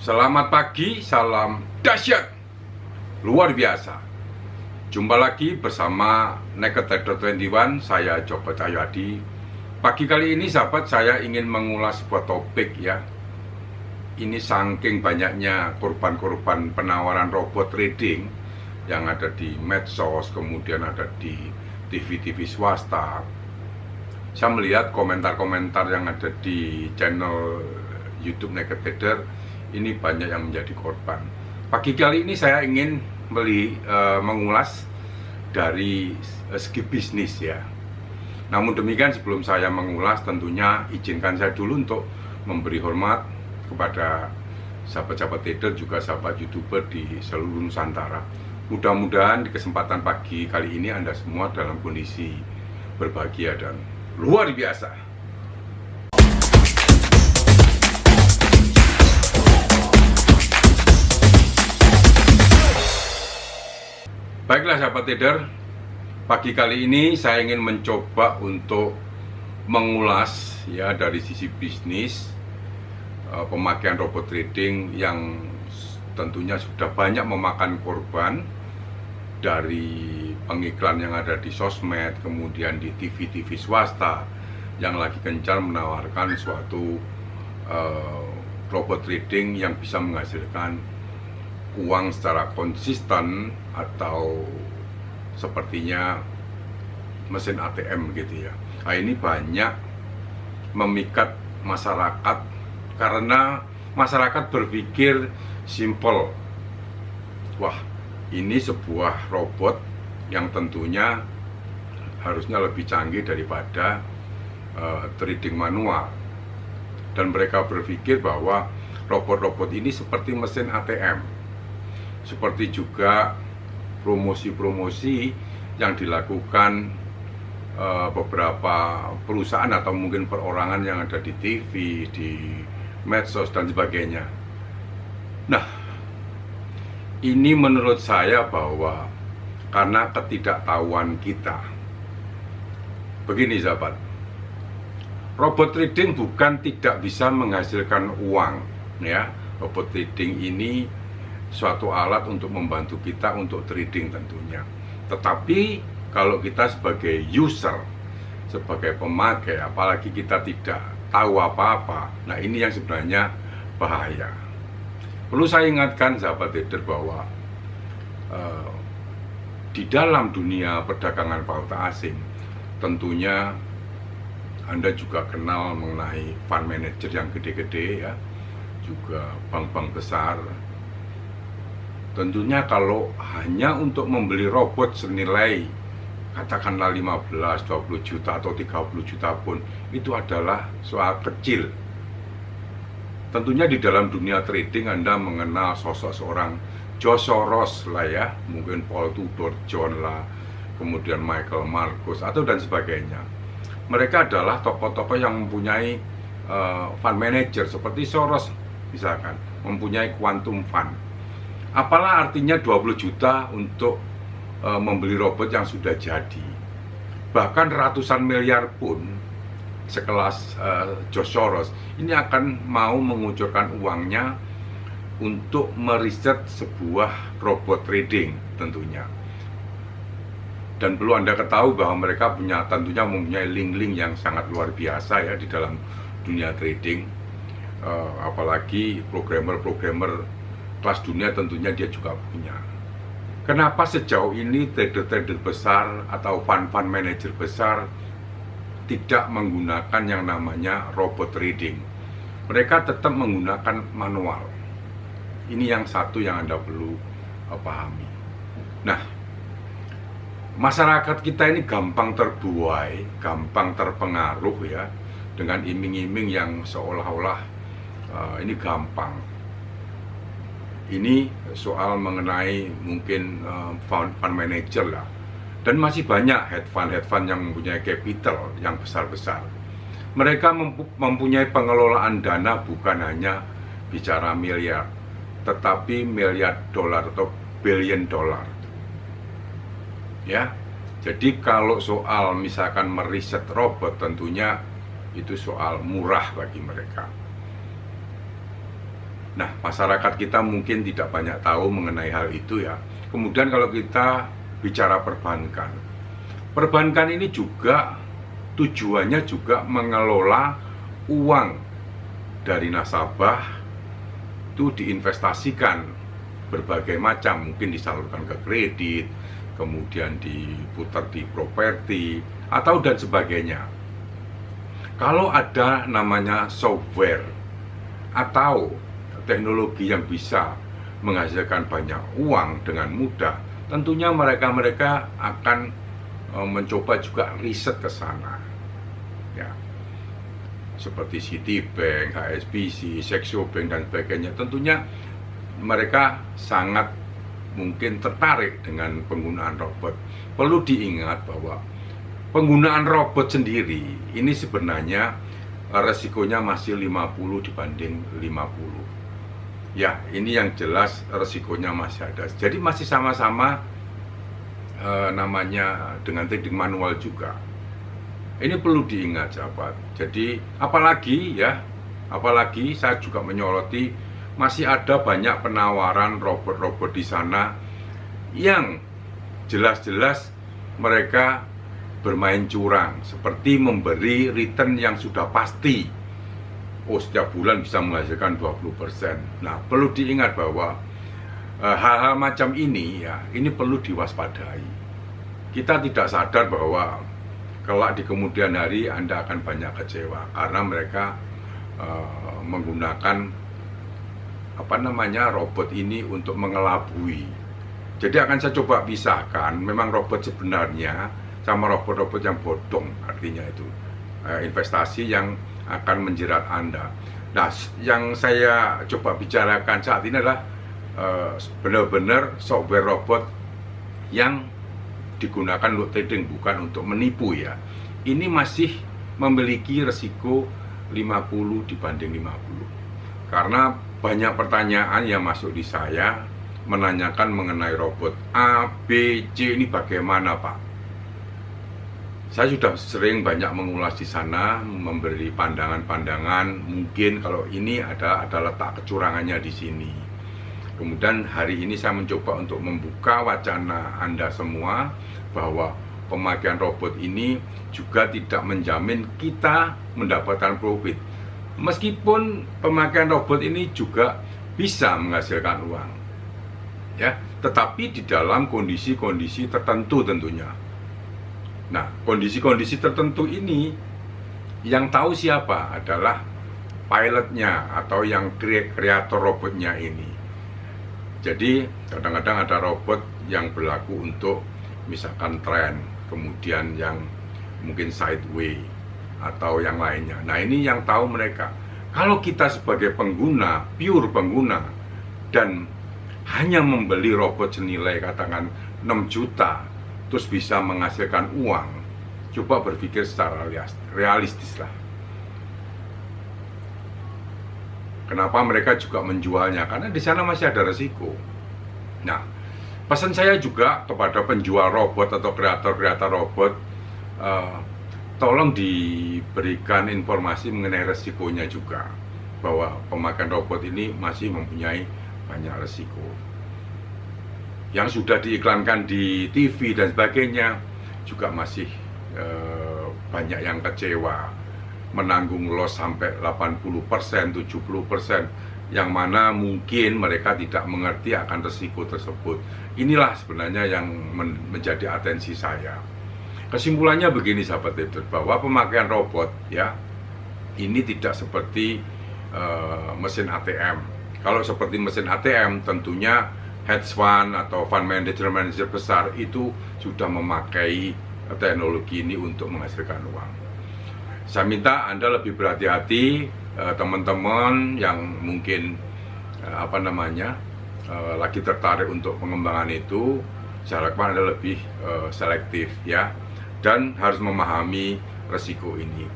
Selamat pagi, salam dahsyat luar biasa. Jumpa lagi bersama Naked Trader 21, saya Joko Cahyadi. Pagi kali ini sahabat, saya ingin mengulas sebuah topik ya. Ini saking banyaknya korban-korban penawaran robot trading yang ada di medsos, kemudian ada di TV-TV swasta. Saya melihat komentar-komentar yang ada di channel YouTube Naked Trader, ini banyak yang menjadi korban. Pagi kali ini saya ingin mengulas dari segi bisnis ya. Namun demikian, sebelum saya mengulas, tentunya izinkan saya dulu untuk memberi hormat kepada sahabat-sahabat trader, juga sahabat YouTuber di seluruh Nusantara. Mudah-mudahan di kesempatan pagi kali ini Anda semua dalam kondisi berbahagia dan luar biasa. Baiklah sahabat trader, pagi kali ini saya ingin mencoba untuk mengulas ya dari sisi bisnis pemakaian robot trading yang tentunya sudah banyak memakan korban dari pengiklan yang ada di sosmed, kemudian di TV-TV swasta yang lagi gencar menawarkan suatu robot trading yang bisa menghasilkan uang secara konsisten atau sepertinya mesin ATM gitu ya. Nah, ini banyak memikat masyarakat karena masyarakat berpikir simple. Wah, ini sebuah robot yang tentunya harusnya lebih canggih daripada trading manual. Dan mereka berpikir bahwa robot-robot ini seperti mesin ATM. Seperti juga promosi-promosi yang dilakukan beberapa perusahaan atau mungkin perorangan yang ada di TV, di medsos dan sebagainya. Nah, ini menurut saya bahwa karena ketidaktahuan kita. Begini sahabat, robot trading bukan tidak bisa menghasilkan uang ya. Robot trading ini suatu alat untuk membantu kita untuk trading tentunya. Tetapi kalau kita sebagai user, sebagai pemakai, apalagi kita tidak tahu apa-apa, nah ini yang sebenarnya bahaya. Perlu saya ingatkan sahabat trader bahwa di dalam dunia perdagangan valuta asing, tentunya Anda juga kenal mengenai fund manager yang gede-gede ya, juga bank-bank besar. Tentunya kalau hanya untuk membeli robot senilai katakanlah 15, 20 juta atau 30 juta pun, itu adalah soal kecil. Tentunya di dalam dunia trading Anda mengenal sosok seorang George Soros lah ya, mungkin Paul Tudor John lah, kemudian Michael Marcus atau dan sebagainya. Mereka adalah tokoh-tokoh yang mempunyai fund manager seperti Soros misalkan, mempunyai quantum fund. Apalah artinya 20 juta untuk membeli robot yang sudah jadi. Bahkan ratusan miliar pun sekelas George Soros ini akan mau mengucurkan uangnya untuk meriset sebuah robot trading tentunya. Dan perlu Anda ketahui bahwa mereka tentunya mempunyai link-link yang sangat luar biasa ya di dalam dunia trading. Apalagi programmer-programmer kelas dunia tentunya dia juga punya. Kenapa sejauh ini trader-trader besar atau fund-fund manager besar tidak menggunakan yang namanya robot trading? Mereka tetap menggunakan manual. Ini yang satu yang Anda perlu pahami. Nah, masyarakat kita ini gampang terbuai, gampang terpengaruh ya dengan iming-iming yang seolah-olah ini gampang. Ini soal mengenai mungkin fund manager lah. Dan masih banyak hedge fund yang mempunyai capital yang besar-besar. Mereka mempunyai pengelolaan dana bukan hanya bicara miliar, tetapi miliar dolar atau billion dolar. Ya, jadi kalau soal misalkan meriset robot tentunya itu soal murah bagi mereka. Nah, masyarakat kita mungkin tidak banyak tahu mengenai hal itu ya. Kemudian kalau kita bicara perbankan, perbankan ini juga tujuannya juga mengelola uang dari nasabah itu diinvestasikan berbagai macam, mungkin disalurkan ke kredit, kemudian diputar di properti atau dan sebagainya. Kalau ada namanya software atau teknologi yang bisa menghasilkan banyak uang dengan mudah, tentunya mereka akan mencoba juga riset ke sana. Ya. Seperti Citibank, HSBC, Saxo Bank dan sebagainya. Tentunya mereka sangat mungkin tertarik dengan penggunaan robot. Perlu diingat bahwa penggunaan robot sendiri ini sebenarnya resikonya masih 50 dibanding 50. Ya, ini yang jelas resikonya masih ada. Jadi masih sama-sama namanya dengan teknik manual juga. Ini perlu diingat sahabat. Jadi apalagi saya juga menyoroti masih ada banyak penawaran robot-robot di sana yang jelas-jelas mereka bermain curang, seperti memberi return yang sudah pasti. Setiap bulan bisa menghasilkan 20%. Nah, perlu diingat bahwa hal-hal macam ini ya, ini perlu diwaspadai. Kita tidak sadar bahwa kelak di kemudian hari Anda akan banyak kecewa karena mereka menggunakan robot ini untuk mengelabui. Jadi akan saya coba pisahkan memang robot sebenarnya sama robot-robot yang bodong, artinya itu investasi yang akan menjerat Anda. Nah, yang saya coba bicarakan saat ini adalah benar-benar software robot yang digunakan untuk trading, bukan untuk menipu ya. Ini masih memiliki resiko 50 dibanding 50. Karena banyak pertanyaan yang masuk di saya menanyakan mengenai robot A, B, C ini bagaimana Pak? Saya sudah sering banyak mengulas di sana, memberi pandangan-pandangan. Mungkin kalau ini ada letak kecurangannya di sini. Kemudian hari ini saya mencoba untuk membuka wacana Anda semua bahwa pemakaian robot ini juga tidak menjamin kita mendapatkan profit. Meskipun pemakaian robot ini juga bisa menghasilkan uang, ya, tetapi di dalam kondisi-kondisi tertentu tentunya. Nah, kondisi-kondisi tertentu ini yang tahu siapa adalah pilotnya atau yang kreator robotnya ini. Jadi kadang-kadang ada robot yang berlaku untuk misalkan tren, kemudian yang mungkin sideway atau yang lainnya. Nah, ini yang tahu mereka. Kalau kita sebagai pengguna, pure pengguna, dan hanya membeli robot senilai katakan 6 juta, terus bisa menghasilkan uang, coba berpikir secara realistis lah. Kenapa mereka juga menjualnya? Karena di sana masih ada resiko. Nah, pesan saya juga kepada penjual robot atau kreator-kreator robot, tolong diberikan informasi mengenai resikonya juga, bahwa pemakaian robot ini masih mempunyai banyak resiko. Yang sudah diiklankan di TV dan sebagainya juga masih banyak yang kecewa, menanggung loss sampai 80%, 70%, yang mana mungkin mereka tidak mengerti akan resiko tersebut. Inilah sebenarnya yang menjadi atensi saya. Kesimpulannya begini sahabat trader, bahwa pemakaian robot ya ini tidak seperti mesin ATM. Kalau seperti mesin ATM tentunya hedge fund atau fund manager besar itu sudah memakai teknologi ini untuk menghasilkan uang. Saya minta Anda lebih berhati-hati, teman-teman yang mungkin lagi tertarik untuk pengembangan itu, saya harapkan Anda lebih selektif ya, dan harus memahami resiko ini.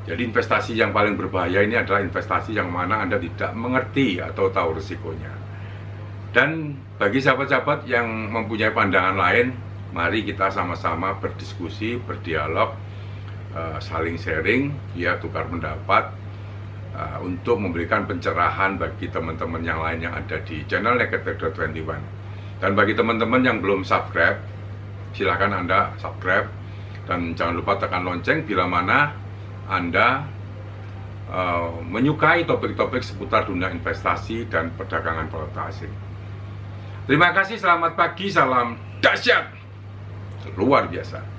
Jadi investasi yang paling berbahaya ini adalah investasi yang mana Anda tidak mengerti atau tahu resikonya. Dan bagi sahabat-sahabat yang mempunyai pandangan lain, mari kita sama-sama berdiskusi, berdialog, saling sharing, ya, tukar pendapat. untuk memberikan pencerahan bagi teman-teman yang lain yang ada di channel Negative.21. Dan bagi teman-teman yang belum subscribe, silahkan Anda subscribe dan jangan lupa tekan lonceng bila mana Anda menyukai topik-topik seputar dunia investasi dan perdagangan valuta asing. Terima kasih, selamat pagi, salam dahsyat luar biasa.